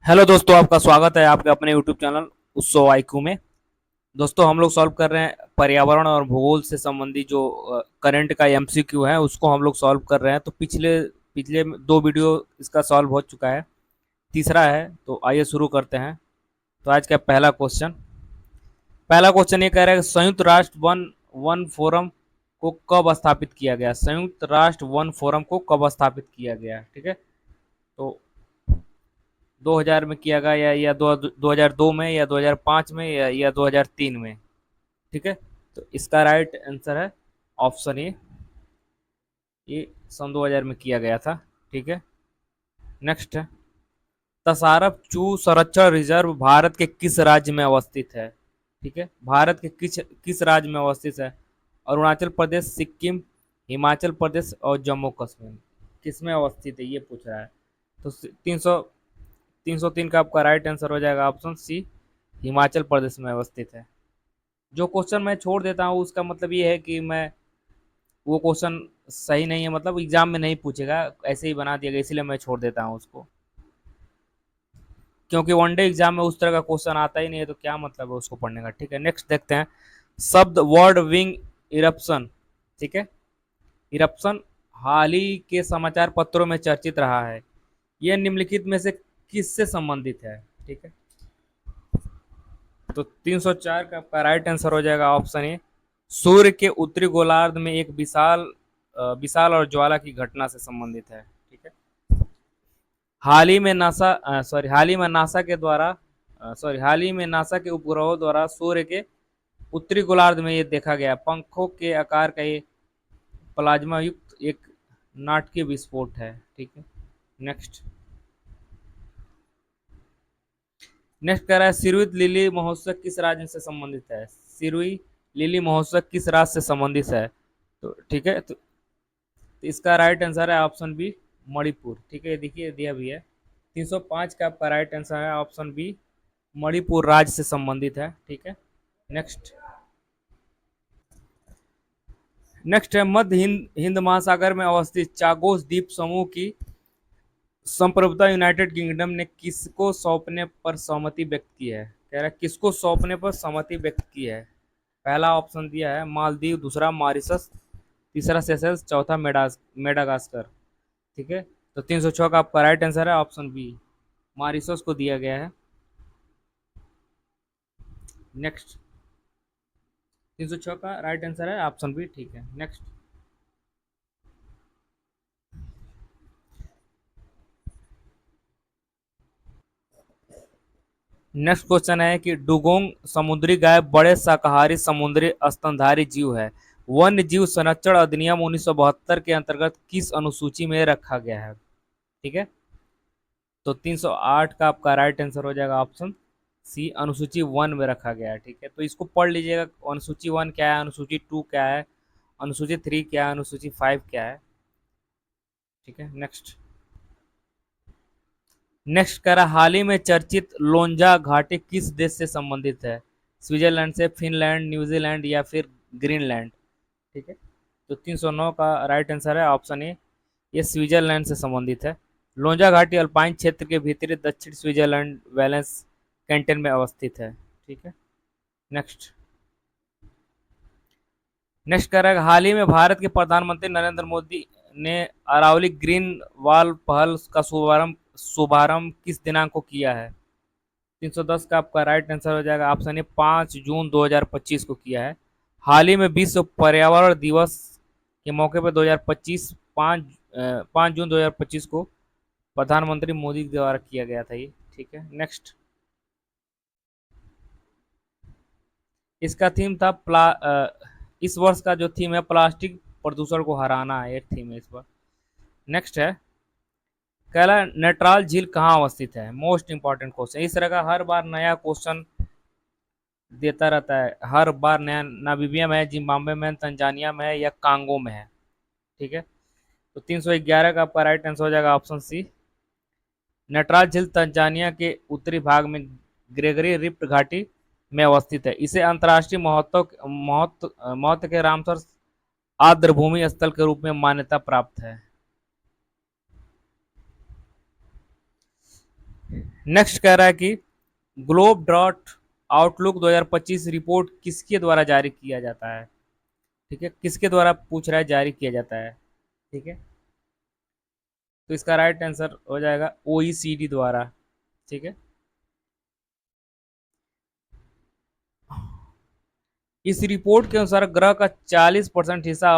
Hello दोस्तों, आपका स्वागत है आपके अपने यूट्यूब चैनल उत्सव आईक्यू में। दोस्तों, हम लोग सॉल्व कर रहे हैं पर्यावरण और भूगोल से संबंधी जो करंट का एमसीक्यू है उसको हम लोग सॉल्व कर रहे हैं। तो पिछले पिछले दो वीडियो इसका सॉल्व हो चुका है, तीसरा है। तो आइए शुरू करते हैं। तो आज का पहला क्वेश्चन ये कह रहा है कि संयुक्त राष्ट्र वन वन फोरम को कब स्थापित किया गया। संयुक्त राष्ट्र वन फोरम को कब स्थापित किया गया, ठीक है। तो 2000 में किया गया या 2002 में या 2005 में या 2003 में, ठीक है। तो इसका राइट आंसर है ऑप्शन ए, ये सन 2000 में किया गया था, ठीक है। नेक्स्ट है, तसारफ चू संरक्षण रिजर्व भारत के किस राज्य में अवस्थित है, ठीक है। भारत के किस किस राज्य में अवस्थित है। अरुणाचल प्रदेश, सिक्किम, हिमाचल प्रदेश और जम्मू कश्मीर, किस में अवस्थित है ये पूछ रहा है। तो 303 का आपका राइट आंसर हो जाएगा ऑप्शन सी, हिमाचल प्रदेश में अवस्थित है। जो क्वेश्चन मैं छोड़ देता हूँ उसका मतलब ये है कि मैं वो क्वेश्चन सही नहीं है, मतलब एग्जाम में नहीं पूछेगा, ऐसे ही बना दिया गया, इसलिए मैं छोड़ देता हूँ उसको। क्योंकि वनडे एग्जाम में उस तरह का क्वेश्चन आता ही नहीं है, तो क्या मतलब है उसको पढ़ने का, ठीक है। नेक्स्ट देखते हैं, शब्द वर्ड विंग इरप्शन, ठीक है। इरप्शन हाल ही के समाचार पत्रों में चर्चित रहा है। यह निम्नलिखित में से किससे संबंधित है, ठीक है। तो 304 का आपका राइट आंसर हो जाएगा ऑप्शन ए, सूर्य के उत्तरी गोलार्ध में एक विशाल और ज्वाला की घटना से संबंधित है, ठीक है। हाल ही में नासा के उपग्रहों द्वारा सूर्य के उत्तरी गोलार्ध में ये देखा गया पंखों के आकार का ये प्लाज्मा युक्त एक नाटकीय विस्फोट है, ठीक है। नेक्स्ट नेक्स्ट कह रहा है, सिरुई लिली महोत्सव किस राज्य से संबंधित है। सिरुई लिली महोत्सव किस राज्य से संबंधित है। तो ठीक है, तो इसका राइट आंसर है ऑप्शन बी, मणिपुर, ठीक है। देखिए दिया भी है। 305 का आपका राइट आंसर है ऑप्शन बी, मणिपुर राज्य से संबंधित है, ठीक है। नेक्स्ट नेक्स्ट है, मध्य हिंद हिंद महासागर में अवस्थित चागोस द्वीप समूह की संप्रभुता यूनाइटेड किंगडम ने किसको सौंपने पर सहमति व्यक्त की है। कह रहा है किसको सौंपने पर सहमति व्यक्त की है। पहला ऑप्शन दिया है मालदीव, दूसरा मॉरिशस, तीसरा सेशल्स, चौथा मेडागास्कर, ठीक है। तो 306 का आपका राइट आंसर है ऑप्शन बी, मॉरिशस को दिया गया है। नेक्स्ट 306 का राइट आंसर है ऑप्शन बी, ठीक है। नेक्स्ट नेक्स्ट क्वेश्चन है कि डुगोंग समुद्री गाय बड़े शाकाहारी समुद्री स्तनधारी जीव है। वन्य जीव संरक्षण अधिनियम 1972 के अंतर्गत किस अनुसूची में रखा गया है, ठीक है। तो 308 का आपका राइट आंसर हो जाएगा ऑप्शन सी, अनुसूची वन में रखा गया है, ठीक है। तो इसको पढ़ लीजिएगा, अनुसूची वन क्या है, अनुसूची टू क्या है, अनुसूची थ्री क्या है, अनुसूची फाइव क्या है, ठीक है। नेक्स्ट कह रहा, हाल ही में चर्चित लोंजा घाटी किस देश से संबंधित है। स्विट्जरलैंड से, फिनलैंड, न्यूजीलैंड या फिर ग्रीनलैंड, ठीक है। तो 309 का राइट आंसर है ऑप्शन ए, ये स्विट्जरलैंड से संबंधित है। लोंजा घाटी अल्पाइन क्षेत्र के भीतरी दक्षिण स्विट्जरलैंड वैलेंस कैंटन में अवस्थित है, ठीक है। नेक्स्ट नेक्स्ट कह रहा है, हाल ही में भारत के प्रधानमंत्री नरेंद्र मोदी ने अरावली ग्रीन वॉल पहल का शुभारंभ किस दिनांक को किया है। 310 का आपका राइट आंसर हो जाएगा ऑप्शन ए, 5 जून 2025 को किया है। हाल ही में विश्व पर्यावरण दिवस के मौके पर 2025 5 जून 2025 को प्रधानमंत्री मोदी के द्वारा किया गया था ये, ठीक है। नेक्स्ट इसका थीम था इस वर्ष का जो थीम है प्लास्टिक प्रदूषण को हराना है, ये थीम है इस बार। नेक्स्ट है, कहला नेट्राल झील कहाँ अवस्थित है। मोस्ट इंपॉर्टेंट क्वेश्चन, इस तरह का हर बार नया क्वेश्चन देता रहता है, हर बार नया। नामीबिया में है, जिम्बाब्वे में, तंजानिया में है या कांगो में है, ठीक है। तो 311 का आपका राइट आंसर हो जाएगा ऑप्शन सी, नटराज झील तंजानिया के उत्तरी भाग में ग्रेगरी रिफ्ट घाटी में अवस्थित है। इसे अंतर्राष्ट्रीय महत्व के रामसर आर्द्रभूमि स्थल के रूप में मान्यता प्राप्त है। नेक्स्ट कह रहा है कि ग्लोब डॉट आउटलुक 2025 रिपोर्ट किसके द्वारा जारी किया जाता है? ठीक है, किसके द्वारा पूछ रहा है, जारी किया जाता है? ठीक है, तो इसका राइट आंसर हो जाएगा ओईसीडी द्वारा। ठीक है, इस रिपोर्ट के अनुसार ग्रह का 40% हिस्सा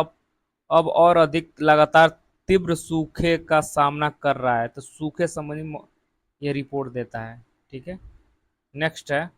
अब और अधिक लगातार तीव्र सूखे का सामना कर रहा है। तो सूखे संबंधी ये रिपोर्ट देता है। ठीक है, नेक्स्ट है,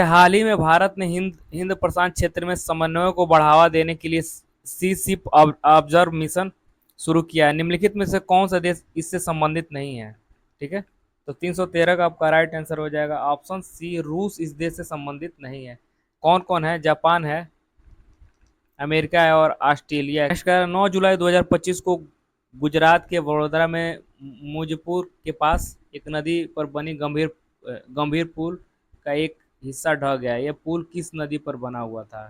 हाल ही में भारत ने हिंद हिंद प्रशांत क्षेत्र में समन्वय को बढ़ावा देने के लिए सी शिप ऑब्जर्व मिशन शुरू किया है। निम्नलिखित में से कौन सा देश इससे संबंधित नहीं है? ठीक है, तो 313 का आपका राइट आंसर हो जाएगा ऑप्शन सी, रूस इस देश से संबंधित नहीं है। कौन कौन है? जापान है, अमेरिका है और ऑस्ट्रेलिया है। नेक्स्ट का 9 जुलाई 2025 को गुजरात के वडोदरा में मुजपुर के पास एक नदी पर बनी गंभीर पुल का एक हिस्सा ढह गया। यह पुल किस नदी पर बना हुआ था?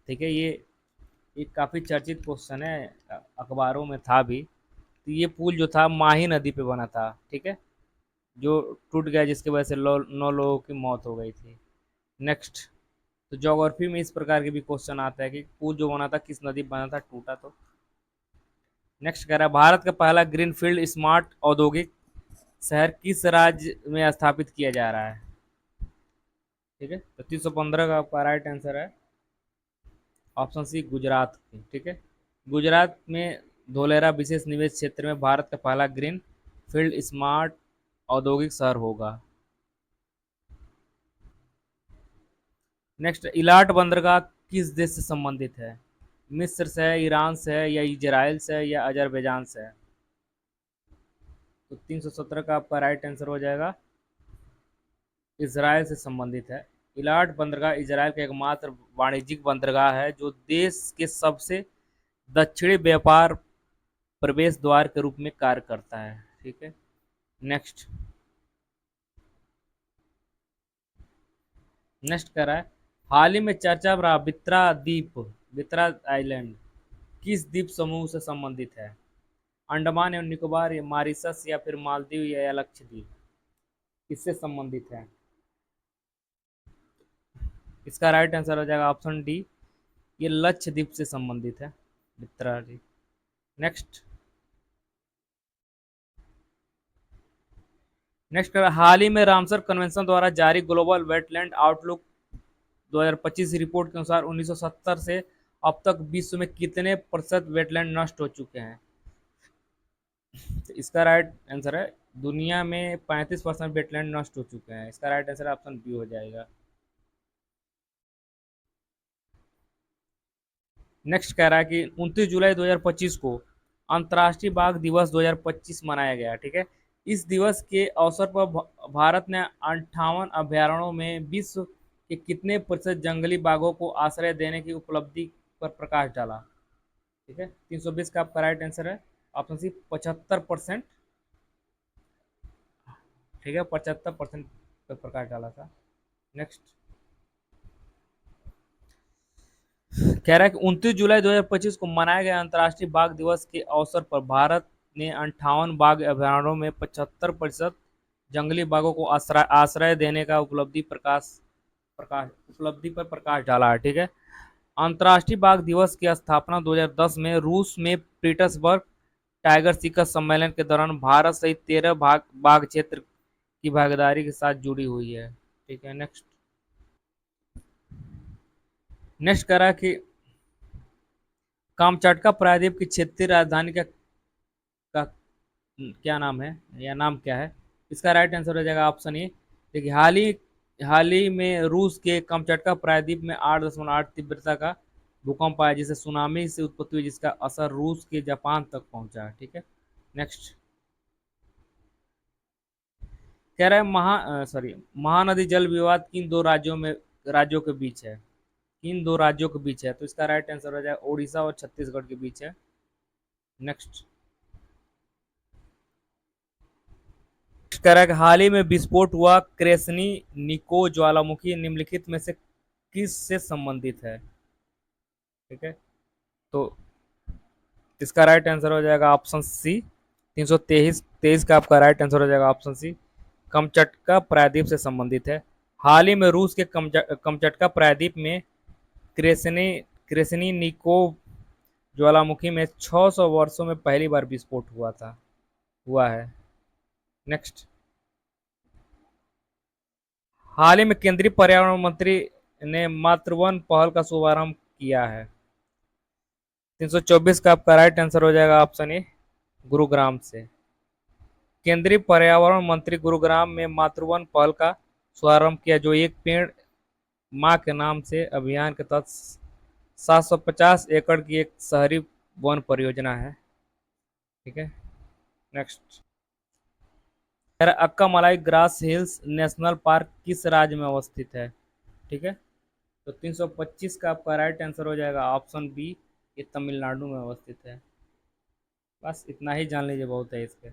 ठीक है, ये काफी चर्चित क्वेश्चन है, अखबारों में था भी। तो ये पुल जो था माही नदी पे बना था। ठीक है, जो टूट गया, जिसकी वजह से 9 लोगों की मौत हो गई थी। नेक्स्ट, तो ज्योग्राफी में इस प्रकार के भी क्वेश्चन आता है कि पुल जो बना था किस नदी पर बना था, टूटा तो। नेक्स्ट कह रहा है भारत का पहला ग्रीनफील्ड स्मार्ट औद्योगिक शहर किस राज्य में स्थापित किया जा रहा है? ठीक है, तो 315 का आपका राइट आंसर है ऑप्शन सी, गुजरात की। ठीक है, गुजरात में धोलेरा विशेष निवेश क्षेत्र में भारत का पहला ग्रीन फील्ड स्मार्ट औद्योगिक शहर होगा। नेक्स्ट, इलाट बंदरगाह किस देश से संबंधित है? मिस्र से है, ईरान से है, या इजराइल से है, या अजरबैजान से है? तो 317 का आपका राइट आंसर हो जाएगा इसराइल से संबंधित है। इलाट बंदरगाह इसराइल का एकमात्र वाणिज्यिक बंदरगाह है जो देश के सबसे दक्षिणी व्यापार प्रवेश द्वार के रूप में कार्य करता है। ठीक है, नेक्स्ट, कर रहा है हाल ही में चर्चा में रहा बित्रा आइलैंड किस द्वीप समूह से संबंधित है? अंडमान एवं निकोबार, या मॉरिशस, या फिर मालदीव, या लक्षद्वीप, किससे संबंधित है? इसका राइट आंसर हो जाएगा ऑप्शन डी, ये लक्षद्वीप से संबंधित है, बित्रा जी। नेक्स्ट, हाल ही में रामसर कन्वेंशन द्वारा जारी ग्लोबल वेटलैंड आउटलुक 2025 रिपोर्ट के अनुसार 1970 से अब तक विश्व में कितने प्रतिशत वेटलैंड नष्ट हो चुके हैं? तो इसका राइट आंसर है दुनिया में 35% वेटलैंड नष्ट हो चुके हैं। इसका राइट आंसर ऑप्शन बी हो जाएगा। नेक्स्ट कह रहा है कि 29 जुलाई 2025 को अंतर्राष्ट्रीय बाघ दिवस 2025 मनाया गया। ठीक है, इस दिवस के अवसर पर भारत ने 58 अभ्यारण्यों में विश्व के कितने प्रतिशत जंगली बाघों को आश्रय देने की उपलब्धि पर प्रकाश डाला? ठीक है, 320 का आपका राइट आंसर है ऑप्शन सी, 75%। ठीक है, 75% पर प्रकाश डाला था। नेक्स्ट, कह रहा है कि 29 जुलाई 2025 को मनाए गए अंतर्राष्ट्रीय बाघ दिवस के अवसर पर भारत ने 58 बाघ अभ्यारण्यों में 75% जंगली बाघों को आश्रय देने का उपलब्धि पर प्रकाश डाला है। ठीक है, अंतर्राष्ट्रीय बाघ दिवस की स्थापना 2010 में रूस में पीटर्सबर्ग टाइगर शिखर सम्मेलन के दौरान भारत सहित 13 बाघ क्षेत्र की भागीदारी के साथ जुड़ी हुई है। ठीक है, नेक्स्ट, करा कि कामचटका प्रायद्वीप की क्षेत्रीय राजधानी का क्या नाम है, या नाम क्या है? इसका राइट आंसर हो जाएगा ऑप्शन ए। देखिए, हाल ही में रूस के कामचटका प्रायद्वीप में 8.8 तीव्रता का भूकंप आया जिसे सुनामी से उत्पत्ति हुई, जिसका असर रूस के जापान तक पहुंचा। ठीक है, नेक्स्ट, कह रहा है महानदी जल विवाद किन दो राज्यों के बीच है? किन दो राज्यों के बीच है? तो इसका राइट आंसर हो जाएगा ओडिशा और छत्तीसगढ़ के बीच है। नेक्स्ट, कह रहा है कि हाल ही में विस्फोट हुआ क्रेसनी निको ज्वालामुखी निम्नलिखित में से किस से संबंधित है? ठीक है, तो इसका राइट आंसर हो जाएगा ऑप्शन सी। 323 का आपका राइट आंसर हो जाएगा ऑप्शन सी। कमचटका प्रायद्वीप से संबंधित है। हाल ही में रूस के कमचटका प्रायद्वीप में क्रेसनी क्रेसनीनिकोव ज्वालामुखी में 600 वर्षों में पहली बार विस्फोट हुआ है। नेक्स्ट, हाल ही में केंद्रीय पर्यावरण मंत्री ने मातृवन पहल का शुभारंभ किया है। 324 का आपका राइट आंसर हो जाएगा ऑप्शन ए, गुरुग्राम से। केंद्रीय पर्यावरण मंत्री गुरुग्राम में मातृवन पहल का शुभारंभ किया, जो एक पेड़ माँ के नाम से अभियान के तहत 750 एकड़ की एक शहरी वन परियोजना है। ठीक है, नेक्स्ट, अक्का मलाई ग्रास हिल्स नेशनल पार्क किस राज्य में अवस्थित है? ठीक है, तो 325 का आपका राइट आंसर हो जाएगा ऑप्शन बी, ये तमिलनाडु में अवस्थित है। बस इतना ही जान लीजिए, बहुत है इसके।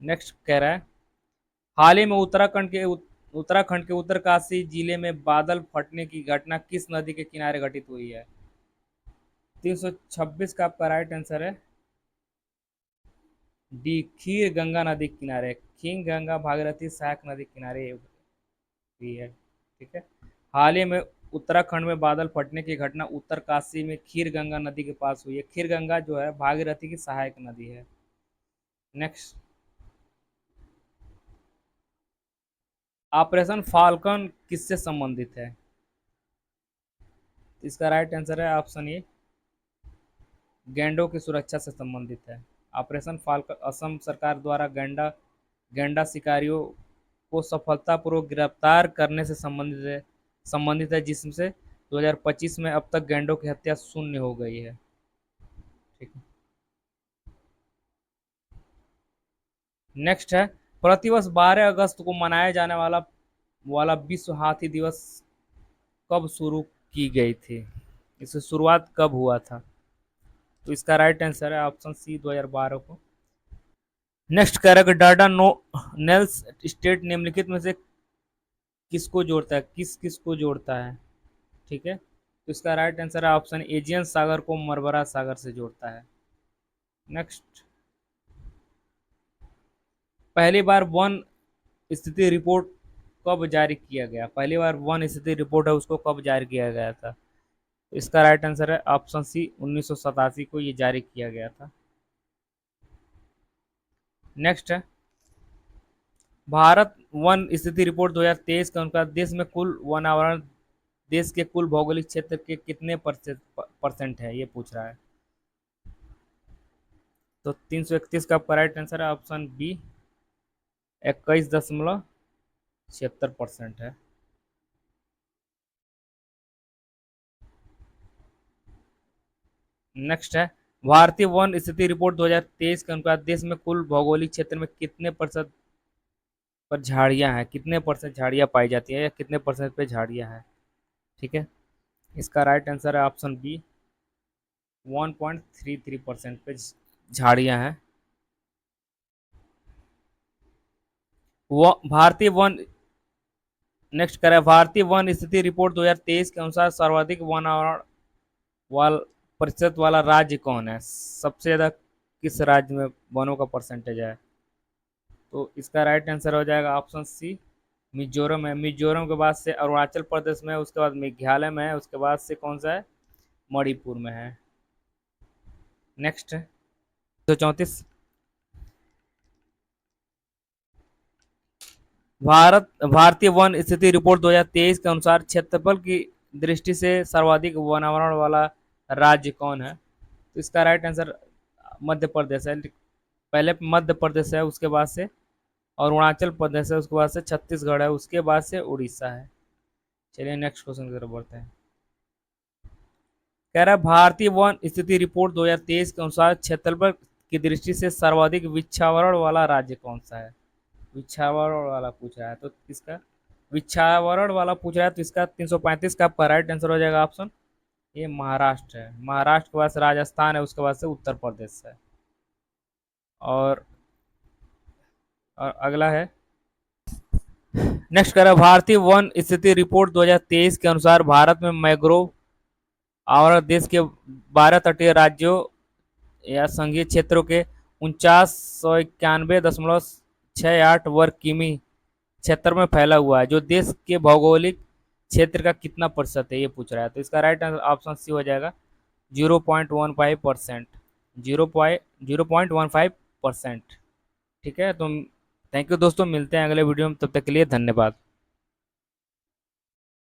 नेक्स्ट कह रहा है, हाल ही में उत्तराखंड के उत्तरकाशी जिले में बादल फटने की घटना किस नदी के किनारे घटित हुई है? 326 का आपका राइट आंसर है डी, खीर गंगा नदी के किनारे। खीर गंगा भागीरथी सहायक नदी के किनारे हुई है। ठीक है, हाल ही में उत्तराखंड में बादल फटने की घटना उत्तरकाशी में खीर गंगा नदी के पास हुई है। खीर गंगा जो है भागीरथी की सहायक नदी है। नेक्स्ट, ऑपरेशन फाल्कन किससे संबंधित है? इसका राइट आंसर है ऑप्शन ए, गैंडों की सुरक्षा से संबंधित है। ऑपरेशन फाल्कन असम सरकार द्वारा गैंडा शिकारियों को सफलतापूर्वक गिरफ्तार करने से संबंधित है, जिससे 2025 में अब तक गैंडों की हत्या शून्य हो गई है। ठीक है, नेक्स्ट है, प्रतिवर्ष 12 अगस्त को मनाया जाने वाला विश्व हाथी दिवस कब शुरू की गई थी? इसकी शुरुआत कब हुआ था? तो इसका राइट आंसर है ऑप्शन सी, 2012 को। नेक्स्ट कह रहा है कि डाटा नो नेल्स स्टेट निम्नलिखित में से किसको जोड़ता है, किस किस को जोड़ता है? ठीक है, तो इसका राइट आंसर है ऑप्शन एजियन सागर को मरबरा सागर से जोड़ता है। नेक्स्ट, पहली बार वन स्थिति रिपोर्ट कब जारी किया गया? पहली बार वन स्थिति रिपोर्ट है उसको कब जारी किया गया था? तो इसका राइट आंसर है ऑप्शन सी, 1987 को ये जारी किया गया था। नेक्स्ट है, भारत वन स्थिति रिपोर्ट 2023 के अनुसार देश में कुल वन आवरण देश के कुल भौगोलिक क्षेत्र के कितने परसेंट है, ये पूछ रहा है। तो 331 का आपका राइट आंसर है ऑप्शन बी, 21.76% है। नेक्स्ट है, भारतीय वन स्थिति रिपोर्ट 2023 के अनुसार देश में कुल भौगोलिक क्षेत्र में कितने प्रतिशत पर झाड़ियां हैं, कितने परसेंट झाड़ियां पाई जाती है, या कितने परसेंट पे झाड़ियां हैं? ठीक है, इसका राइट आंसर है ऑप्शन बी, 1.33% पे झाड़ियां हैं। वो भारतीय वन नेक्स्ट करें, भारतीय वन स्थिति रिपोर्ट 2023 के अनुसार सर्वाधिक वन आवरण वाल प्रतिशत वाला राज्य कौन है? सबसे ज्यादा किस राज्य में वनों का परसेंटेज है? तो इसका राइट आंसर हो जाएगा ऑप्शन सी, मिजोरम है। मिजोरम के बाद से अरुणाचल प्रदेश में है, उसके बाद मेघालय में है, उसके बाद से कौन सा है? मणिपुर में है। नेक्स्ट है 234, भारतीय वन स्थिति रिपोर्ट 2023 के अनुसार क्षेत्रफल की दृष्टि से सर्वाधिक वनावरण वाला राज्य कौन है? तो इसका राइट आंसर मध्य प्रदेश है। पहले मध्य प्रदेश है, उसके बाद से अरुणाचल प्रदेश है, उसके बाद से छत्तीसगढ़ है, उसके बाद से उड़ीसा है। चलिए नेक्स्ट क्वेश्चन की तरफ बढ़ते हैं। कह रहा है, भारतीय वन स्थिति रिपोर्ट 2023 के अनुसार क्षेत्रफल की दृष्टि से सर्वाधिक वृक्षावरण वाला राज्य कौन सा है? वृक्षावरण वाला पूछ रहा है, तो इसका वृक्षावरण वाला पूछ रहा है, तो इसका 335 का आपका राइट आंसर हो जाएगा ऑप्शन ये, महाराष्ट्र है। महाराष्ट्र के बाद से राजस्थान है, उसके बाद से उत्तर प्रदेश है। और अगला है, नेक्स्ट कह रहा है, भारतीय वन स्थिति रिपोर्ट 2023 के अनुसार भारत में मैंग्रोव और देश के 12 तटीय राज्यों या संघीय क्षेत्रों के 4991.68 वर्ग किमी क्षेत्र में फैला हुआ है, जो देश के भौगोलिक क्षेत्र का कितना प्रतिशत है, ये पूछ रहा है। तो इसका राइट ऑप्शन सी हो जाएगा 0.15%। 0.15%। ठीक है। तो थैंक यू दोस्तों, मिलते हैं अगले वीडियो में, तब तक के लिए धन्यवाद।